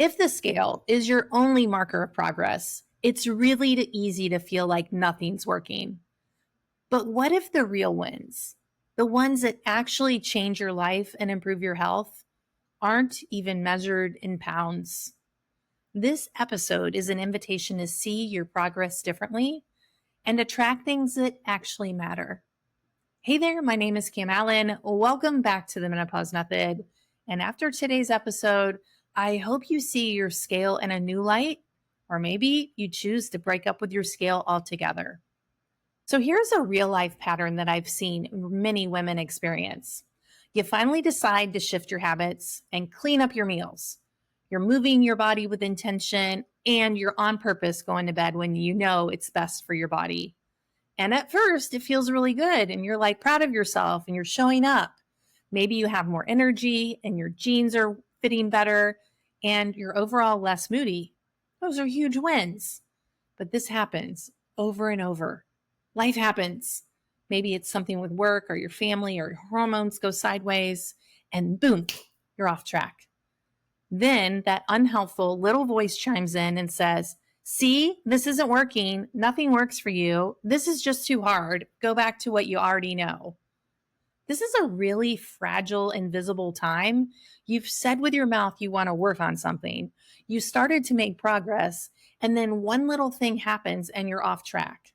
If the scale is your only marker of progress, it's really easy to feel like nothing's working. But what if the real wins, the ones that actually change your life and improve your health, aren't even measured in pounds? This episode is an invitation to see your progress differently and to track things that actually matter. Hey there, my name is Kim Allen. Welcome back to the Menopause Method. And after today's episode, I hope you see your scale in a new light, or maybe you choose to break up with your scale altogether. So here's a real life pattern that I've seen many women experience. You finally decide to shift your habits and clean up your meals. You're moving your body with intention and you're on purpose going to bed when you know it's best for your body. And at first, it feels really good and you're like proud of yourself and you're showing up. Maybe you have more energy and your jeans are fitting better and you're overall less moody. Those are huge wins. But this happens over and over. Life happens. Maybe it's something with work or your family or your hormones go sideways and boom, you're off track. Then that unhelpful little voice chimes in and says, see, this isn't working. Nothing works for you. This is just too hard. Go back to what you already know. This is a really fragile, invisible time. You've said with your mouth you want to work on something. You started to make progress, and then one little thing happens and you're off track.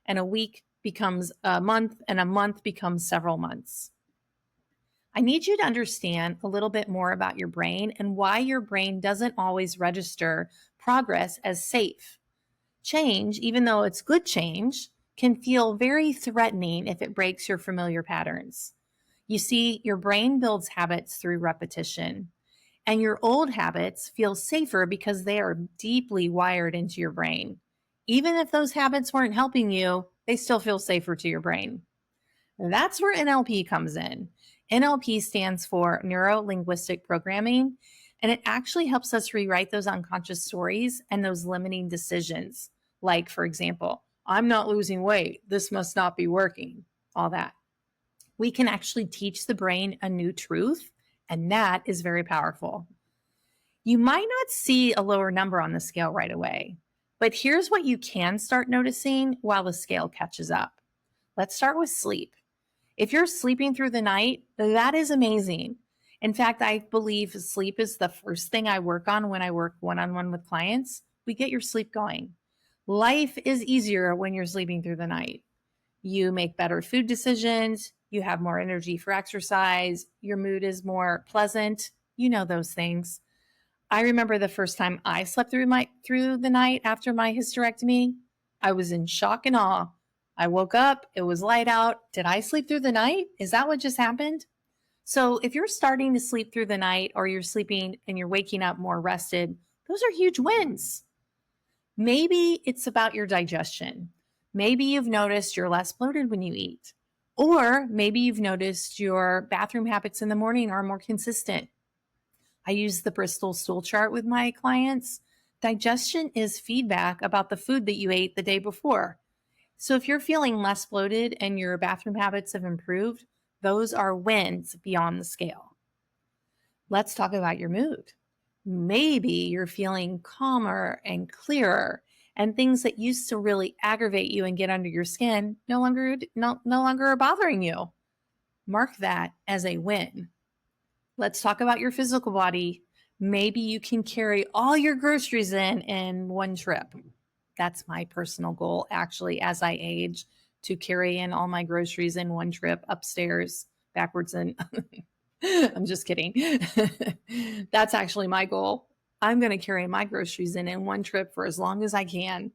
And a week becomes a month, and a month becomes several months. I need you to understand a little bit more about your brain and why your brain doesn't always register progress as safe. Change, even though it's good change, can feel very threatening if it breaks your familiar patterns. You see, your brain builds habits through repetition, and your old habits feel safer because they are deeply wired into your brain. Even if those habits weren't helping you, they still feel safer to your brain. That's where NLP comes in. NLP stands for Neuro Linguistic Programming, and it actually helps us rewrite those unconscious stories and those limiting decisions. Like, for example, I'm not losing weight. This must not be working. All that. We can actually teach the brain a new truth, and that is very powerful. You might not see a lower number on the scale right away, but here's what you can start noticing while the scale catches up. Let's start with sleep. If you're sleeping through the night, that is amazing. In fact, I believe sleep is the first thing I work on when I work one-on-one with clients. We get your sleep going. Life is easier when you're sleeping through the night. You make better food decisions. You have more energy for exercise. Your mood is more pleasant. You know those things. I remember the first time I slept through the night after my hysterectomy. I was in shock and awe. I woke up, it was light out. Did I sleep through the night? Is that what just happened? So if you're starting to sleep through the night or you're sleeping and you're waking up more rested, those are huge wins. Maybe it's about your digestion. Maybe you've noticed you're less bloated when you eat. Or maybe you've noticed your bathroom habits in the morning are more consistent. I use the Bristol stool chart with my clients. Digestion is feedback about the food that you ate the day before. So if you're feeling less bloated and your bathroom habits have improved, those are wins beyond the scale. Let's talk about your mood. Maybe you're feeling calmer and clearer, and things that used to really aggravate you and get under your skin no longer are bothering you. Mark that as a win. Let's talk about your physical body. Maybe you can carry all your groceries in one trip. That's my personal goal, actually, as I age, to carry in all my groceries in one trip upstairs, backwards and I'm just kidding. That's actually my goal. I'm going to carry my groceries in one trip for as long as I can.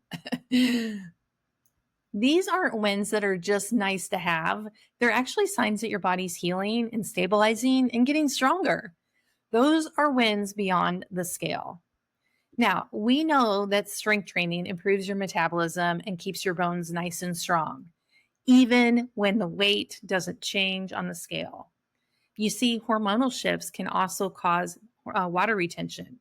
These aren't wins that are just nice to have. They're actually signs that your body's healing and stabilizing and getting stronger. Those are wins beyond the scale. Now, we know that strength training improves your metabolism and keeps your bones nice and strong, even when the weight doesn't change on the scale. You see, hormonal shifts can also cause water retention.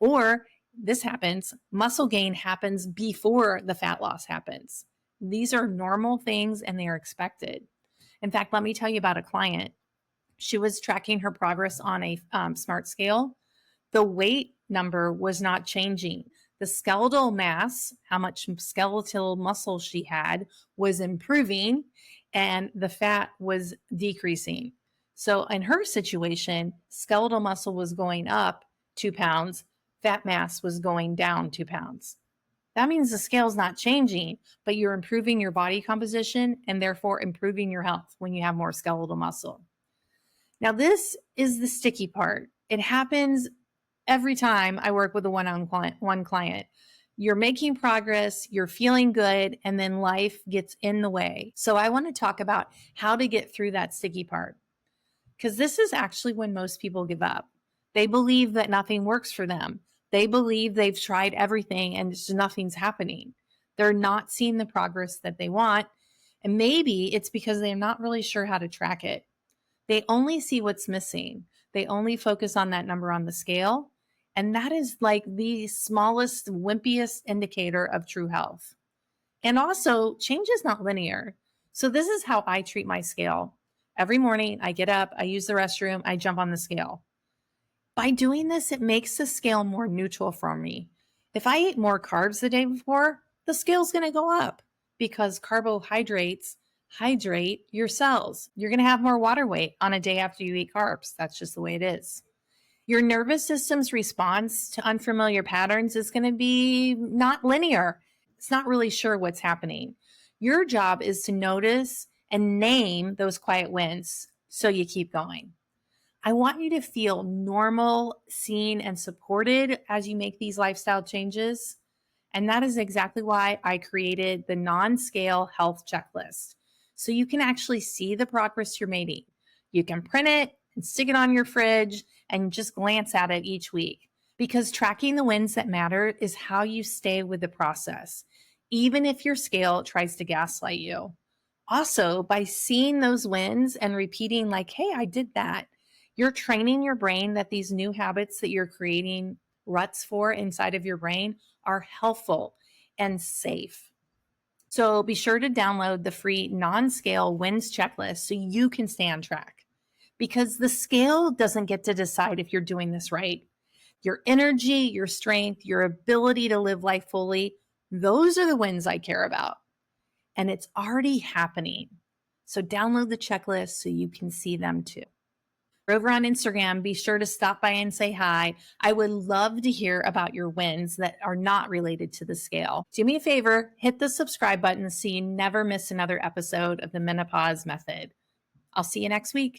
Or this happens, muscle gain happens before the fat loss happens. These are normal things and they are expected. In fact, let me tell you about a client. She was tracking her progress on a smart scale, The weight number was not changing. The skeletal mass, how much skeletal muscle she had, was improving, and the fat was decreasing. So, in her situation, skeletal muscle was going up 2 pounds, fat mass was going down 2 pounds. That means the scale's not changing, but you're improving your body composition and therefore improving your health when you have more skeletal muscle. Now, this is the sticky part. It happens every time I work with a one client. You're making progress, you're feeling good, and then life gets in the way. So, I want to talk about how to get through that sticky part, because this is actually when most people give up. They believe that nothing works for them. They believe they've tried everything and just nothing's happening. They're not seeing the progress that they want. And maybe it's because they're not really sure how to track it. They only see what's missing. They only focus on that number on the scale. And that is like the smallest, wimpiest indicator of true health. And also, change is not linear. So, this is how I treat my scale. Every morning, I get up, I use the restroom, I jump on the scale. By doing this, it makes the scale more neutral for me. If I ate more carbs the day before, the scale's going to go up because carbohydrates hydrate your cells. You're going to have more water weight on a day after you eat carbs. That's just the way it is. Your nervous system's response to unfamiliar patterns is going to be not linear. It's not really sure what's happening. Your job is to notice and name those quiet wins so you keep going. I want you to feel normal, seen, and supported as you make these lifestyle changes. And that is exactly why I created the non-scale health checklist. So you can actually see the progress you're making. You can print it and stick it on your fridge and just glance at it each week. Because tracking the wins that matter is how you stay with the process, even if your scale tries to gaslight you. Also, by seeing those wins and repeating, like, hey, I did that, you're training your brain that these new habits that you're creating ruts for inside of your brain are helpful and safe. So be sure to download the free non-scale wins checklist so you can stay on track, because the scale doesn't get to decide if you're doing this right. Your energy, your strength, your ability to live life fully, those are the wins I care about. And it's already happening. So download the checklist so you can see them too. Over on Instagram, be sure to stop by and say hi. I would love to hear about your wins that are not related to the scale. Do me a favor, hit the subscribe button so you never miss another episode of the Menopause Method. I'll see you next week.